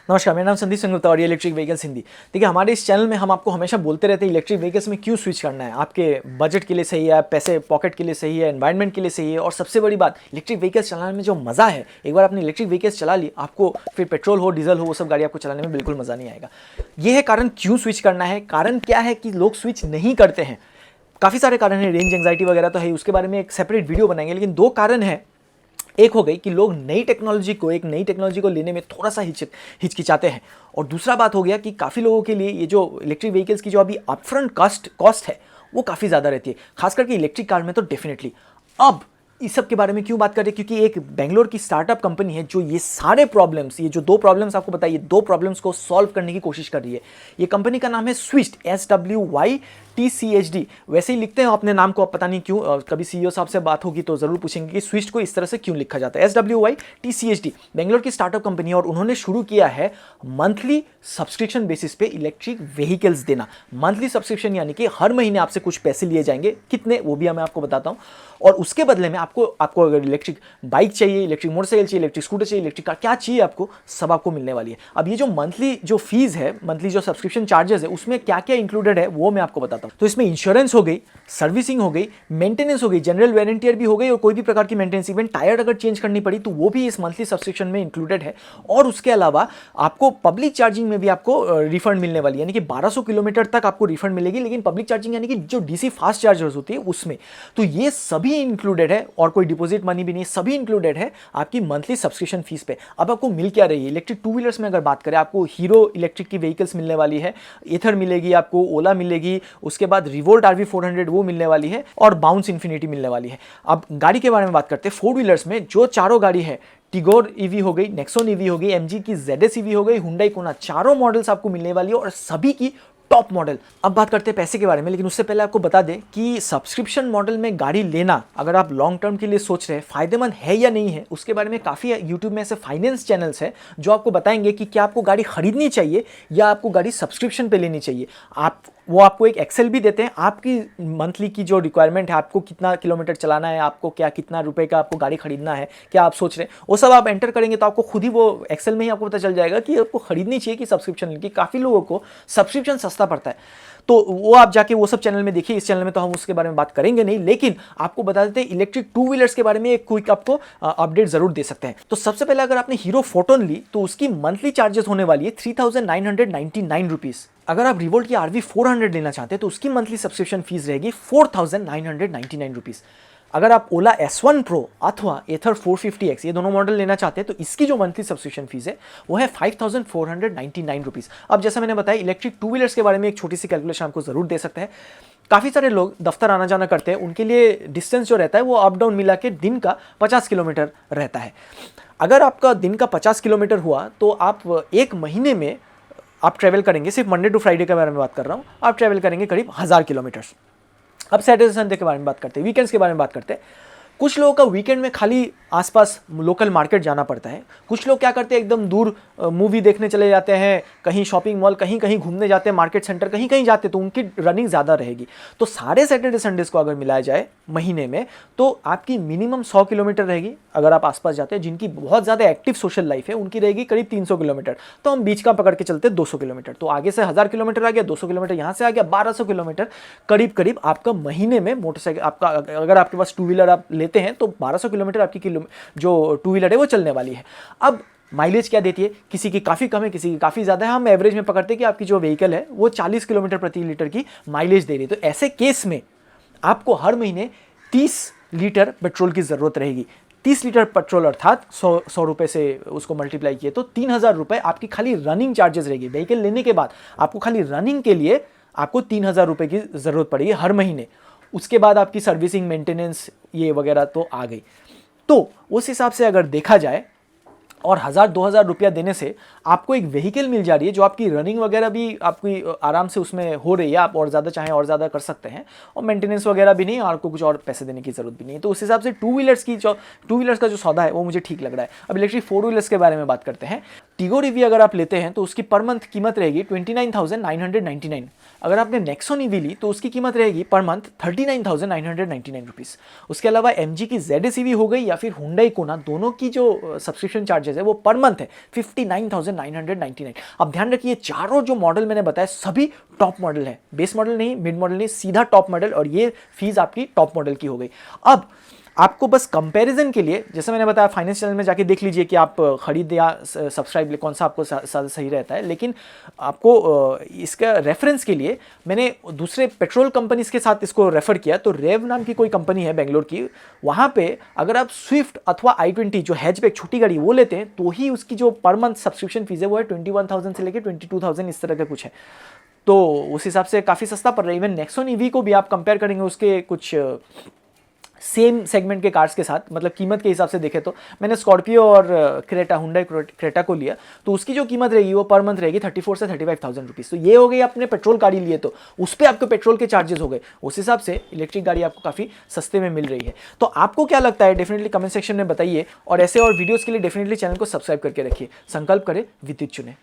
नमस्कार, मेरा नाम संदीप संगुप्ता और ये इलेक्ट्रिक व्हीकल्स हिंदी। देखिए, हमारे इस चैनल में हम आपको हमेशा बोलते रहते हैं इलेक्ट्रिक व्हीकल्स में क्यों स्विच करना है। आपके बजट के लिए सही है, पैसे पॉकेट के लिए सही है, एनवायरनमेंट के लिए सही है, और सबसे बड़ी बात, इलेक्ट्रिक व्हीकल्स चलाने में जो मज़ा है, एक बार आपने इलेक्ट्रिक व्हीकल्स चला ली, आपको फिर पेट्रोल हो डीजल हो वो सब गाड़ी आपको चलाने में बिल्कुल मज़ा नहीं आएगा। ये है कारण क्यों स्विच करना है। कारण क्या है कि लोग स्विच नहीं करते हैं। काफ़ी सारे कारण हैं, रेंज एंग्जाइटी वगैरह तो है, उसके बारे में एक सेपरेट वीडियो बनाएंगे। लेकिन दो कारण है, एक हो गई कि लोग एक नई टेक्नोलॉजी को लेने में थोड़ा सा हिचकिचाते हैं, और दूसरा बात हो गया कि काफ़ी लोगों के लिए ये जो इलेक्ट्रिक व्हीकल्स की जो अभी अपफ्रंट कॉस्ट है वो काफ़ी ज़्यादा रहती है, खास करके इलेक्ट्रिक कार में तो डेफिनेटली। अब इस सब के बारे में क्यों बात कर रहे हैं, क्योंकि एक बेंगलोर की स्टार्टअप कंपनी है जो ये सारे प्रॉब्लम्स, ये जो दो प्रॉब्लम्स आपको बताइए, ये दो प्रॉब्लम्स को सॉल्व करने की कोशिश कर रही है। ये कंपनी का नाम है स्विफ्ट, SWYTCHD। वैसे ही लिखते हैं अपने नाम को, अब पता नहीं क्यों, कभी सीईओ साहब से बात होगी तो जरूर पूछेंगे कि स्विफ्ट को इस तरह से क्यों लिखा जाता है। SWYTCHD बेंगलोर की स्टार्टअप कंपनी है, और उन्होंने शुरू किया है मंथली सब्सक्रिप्शन बेसिस पे इलेक्ट्रिक व्हीकल्स देना। मंथली सब्सक्रिप्शन यानी कि हर महीने आपसे कुछ पैसे लिए जाएंगे, कितने वो भी मैं आपको बताता हूँ, और उसके बदले में आपको अगर इलेक्ट्रिक बाइक चाहिए, इलेक्ट्रिक मोटरसाइकिल चाहिए, इलेक्ट्रिक स्कूटर चाहिए, इलेक्ट्रिक कार क्या चाहिए आपको, सब आपको मिलने वाली है। अब ये जो मंथली जो फीस है, मंथली जो सब्सक्रिप्शन चार्जेस है, उसमें क्या क्या इंक्लूडेड है वो मैं आपको बताता हूँ। तो इसमें इंश्योरेंस हो गई, सर्विसिंग हो गई, मेंटेनेंस हो गई, जनरल वारंटी भी हो गई, और कोई भी प्रकार की मेंटेनेंस, इवन टायर अगर चेंज करनी पड़ी तो वो भी इस मंथली सब्सक्रिप्शन में इंक्लूडेड है। और उसके अलावा आपको पब्लिक चार्जिंग में भी आपको रिफंड मिलने वाली है, यानी कि 1200 किलोमीटर तक आपको रिफंड मिलेगी, लेकिन पब्लिक चार्जिंग यानी कि जो डीसी फास्ट चार्जर्स होती है उसमें। तो ये सभी इंक्लूडेड है, और कोई डिपॉजिट मनी भी नहीं, सभी इंक्लूडेड है आपकी मंथली सब्सक्रिप्शन फीस पे। अब आपको मिल क्या रही है, इलेक्ट्रिक टू व्हीलर्स में अगर बात करें, आपको हीरो इलेक्ट्रिक की व्हीकल्स मिलने वाली है, एथर मिलेगी आपको, ओला मिलेगी, उसके बाद रिवोल्ट RV400 वो मिलने वाली है, और बाउंस इन्फिनिटी मिलने वाली है। अब गाड़ी के बारे में बात करते हैं, फोर व्हीलर्स में जो चारों गाड़ी है, टिगोर ईवी हो गई, नेक्सॉन ईवी हो गई, MG की ZS ईवी हो गई, हुंडई कोना, चारों मॉडल्स आपको मिलने वाली है, और सभी की टॉप मॉडल। अब बात करते हैं पैसे के बारे में, लेकिन उससे पहले आपको बता दें कि सब्सक्रिप्शन मॉडल में गाड़ी लेना, अगर आप लॉन्ग टर्म के लिए सोच रहे हैं, फायदेमंद है या नहीं है, उसके बारे में काफ़ी यूट्यूब में ऐसे फाइनेंस चैनल्स हैं जो आपको बताएंगे कि क्या आपको गाड़ी खरीदनी चाहिए या आपको गाड़ी सब्सक्रिप्शन पे लेनी चाहिए। वो आपको एक एक्सेल भी देते हैं, आपकी मंथली की जो रिक्वायरमेंट है, आपको कितना किलोमीटर चलाना है, आपको क्या कितना रुपए का आपको गाड़ी खरीदना है, क्या आप सोच रहे हैं, वो सब आप एंटर करेंगे तो आपको खुद ही वो एक्सेल में ही आपको पता चल जाएगा कि आपको खरीदनी चाहिए कि सब्सक्रिप्शन लेनी। काफ़ी लोगों को सब्सक्रिप्शन सस्ता पड़ता है, तो वो आप जाके वो सब चैनल में देखिए। इस चैनल में तो हम उसके बारे में बात करेंगे नहीं, लेकिन आपको बता देते हैं इलेक्ट्रिक टू व्हीलर्स के बारे में एक क्विक आपको अपडेट जरूर दे सकते हैं। तो सबसे पहले अगर आपने हीरो फोटोन ली तो उसकी मंथली चार्जेस होने वाली है 3999 रुपीज़। अगर आप रिवोल्ट की RV400 लेना चाहते हैं तो उसकी मंथली सब्सक्रिप्शन फीस रहेगी 4999 रुपीज़। अगर आप ओला S1 Pro अथवा एथर 450X ये दोनों मॉडल लेना चाहते हैं तो इसकी जो मंथली सब्सक्रिप्शन फीस है वो है 5499 रुपीज़। अब जैसा मैंने बताया, इलेक्ट्रिक टू व्हीलर्स के बारे में एक छोटी सी कैलकुलेशन आपको जरूर दे सकते हैं। काफ़ी सारे लोग दफ्तर आना जाना करते हैं, उनके लिए डिस्टेंस जो रहता है वो अप डाउन मिला के दिन का 50 किलोमीटर रहता है। अगर आपका दिन का 50 किलोमीटर हुआ तो आप एक महीने में आप ट्रैवल करेंगे, सिर्फ मंडे टू फ्राइडे के बारे में बात कर रहा हूँ, आप ट्रैवल करेंगे करीब 1000 किलोमीटर। अब सैटरडे संडे के बारे में बात करते हैं, वीकेंड्स के बारे में बात करते हैं। कुछ लोगों का वीकेंड में खाली आसपास लोकल मार्केट जाना पड़ता है। कुछ लोग क्या करते हैं, एकदम दूर मूवी देखने चले जाते हैं, कहीं शॉपिंग मॉल, कहीं कहीं घूमने जाते हैं, मार्केट सेंटर कहीं कहीं जाते हैं, तो उनकी रनिंग ज़्यादा रहेगी। तो सारे सैटरडे संडेज को अगर मिलाया जाए महीने में तो आपकी मिनिमम 100 किलोमीटर रहेगी। अगर आप आसपास जाते हैं, जिनकी बहुत ज़्यादा एक्टिव सोशल लाइफ है, उनकी रहेगी करीब 300 किलोमीटर। तो हम बीच का पकड़ के चलते 200 किलोमीटर, तो आगे से 1000 किलोमीटर आ गया, 200 किलोमीटर यहाँ से आ गया, 1200 किलोमीटर करीब करीब आपका महीने में मोटरसाइकिल आपका, अगर आपके पास टू व्हीलर आप लेते हैं तो 1200 किलोमीटर आपकी जो टू व्हीलर है वो चलने वाली है। अब माइलेज क्या देती है, किसी की काफ़ी कम है, किसी की काफ़ी ज़्यादा है। हम एवरेज में पकड़ते हैं कि आपकी जो व्हीकल है वो 40 किलोमीटर प्रति लीटर की माइलेज दे रही है। तो ऐसे केस में आपको हर महीने 30 लीटर पेट्रोल की ज़रूरत रहेगी। 30 लीटर पेट्रोल अर्थात 100 रुपये से उसको मल्टीप्लाई किए तो 3000 रुपये आपकी खाली रनिंग चार्जेस रहेगी। व्हीकल लेने के बाद आपको खाली रनिंग के लिए आपको 3000 रुपये की ज़रूरत पड़ेगी हर महीने। उसके बाद आपकी सर्विसिंग, मेंटेनेंस ये वगैरह तो आ गई। तो उस हिसाब से अगर देखा जाए, और 1000-2000 रुपया देने से आपको एक व्हीकल मिल जा रही है जो आपकी रनिंग वगैरह भी आपकी आराम से उसमें हो रही है। आप और ज़्यादा चाहें और ज़्यादा कर सकते हैं, और मेंटेनेंस वगैरह भी नहीं, और आपको कुछ और पैसे देने की ज़रूरत भी नहीं है। तो उस हिसाब से टू व्हीलर्स का जो सौदा है वो मुझे ठीक लग रहा है। अब इलेक्ट्रिक फोर व्हीलर्स के बारे में बात करते हैं। टिगोर ईवी अगर आप लेते हैं तो उसकी पर मंथ कीमत रहेगी 29,999। अगर आपने नेक्सॉन ईवी ली तो उसकी कीमत रहेगी पर मंथ 39,999 रुपीज़। उसके अलावा एमजी की ZS ईवी हो गई या फिर हुंडई कोना, दोनों की जो सब्सक्रिप्शन चार्जेस है वो पर मंथ है 59,999। अब ध्यान रखिए चारों जो मॉडल मैंने बताया सभी टॉप मॉडल है, बेस मॉडल नहीं, मिड मॉडल नहीं, सीधा टॉप मॉडल, और ये फीस आपकी टॉप मॉडल की हो गई। अब आपको बस कंपैरिजन के लिए, जैसे मैंने बताया फाइनेंस चैनल में जाके देख लीजिए कि आप खरीद या सब्सक्राइब कौन सा आपको सही रहता है, लेकिन आपको इसका रेफरेंस के लिए मैंने दूसरे पेट्रोल कंपनीज के साथ इसको रेफर किया। तो रेव नाम की कोई कंपनी है बेंगलोर की, वहाँ पे अगर आप स्विफ्ट अथवा i20 जो हैचबैक छोटी गाड़ी वो लेते हैं तो ही उसकी जो पर मंथ सब्सक्रिप्शन फीस है वो है 21,000 से लेकर 22,000 इस तरह का कुछ है। तो उस हिसाब से काफ़ी सस्ता पड़ रहा है। इवन नेक्सॉन ईवी को भी आप कंपेयर करेंगे उसके कुछ सेम सेगमेंट के कार्स के साथ, मतलब कीमत के हिसाब से देखें तो मैंने स्कॉर्पियो और क्रेटा, हुंडई क्रेटा को लिया तो उसकी जो कीमत रहेगी वो पर मंथ रहेगी 34 से 35,000 रुपीज़। तो ये हो गई अपने पेट्रोल गाड़ी लिए तो उस पर आपको पेट्रोल के चार्जेस हो गए, उस हिसाब से इलेक्ट्रिक गाड़ी आपको काफ़ी सस्ते में मिल रही है। तो आपको क्या लगता है डेफिनेटली कमेंट सेक्शन में बताइए, और ऐसे और वीडियोज़ के लिए डेफिनेटली चैनल को सब्सक्राइब करके रखिए। संकल्प करें, विद्युत चुने।